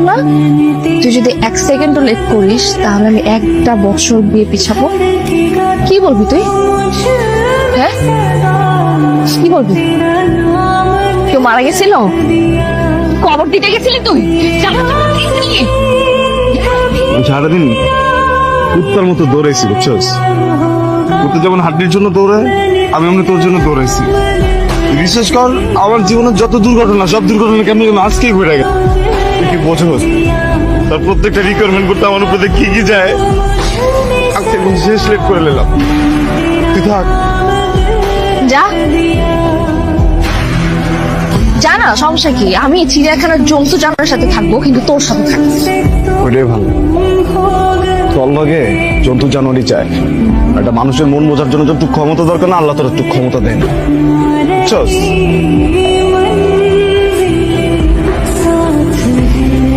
না তুই যদি 1 সেকেন্ডও লেট করিস তাহলে আমি 1টা বছর বিয়ে পিছাবো। কি বলবি তুই? হ্যাঁ কি বলবি? কেউ মারা গেছিল? কবর দিতে গেছিলি তুই? সারাদিন কুত্তার মতো দৌড়াইছি বুঝছস। কুত্তা যেমন হাড্ডির জন্য দৌড়ায় আমি এমনি তোর জন্য দৌড়াইছি। বিশেষ কর আমার জীবনের যত দুর্ঘটনা সব দুর্ঘটনা কেমন যেন আজকেই ঘুরে গেছে। তুই কি বোঝোস? তার প্রত্যেকটা রিকোয়ারমেন্ট করতে আমার উপরে কি কি যায় আজকে একদম শেষ লেট করে নিলাম। তুই থাক যা জানা সমস্যা কি? আমি চিড়িয়াখানার জন্তু জানোয়ারের সাথে থাকবো কিন্তু তোর সাথে থাকবো। ওইটাই ভালো। তোর লগে জন্তু জানোয়ারই চায়। একটা মানুষের মন বোঝার জন্য যতটুকু ক্ষমতা দরকার না আল্লাহ তোর একটু ক্ষমতা দেন বুঝছস।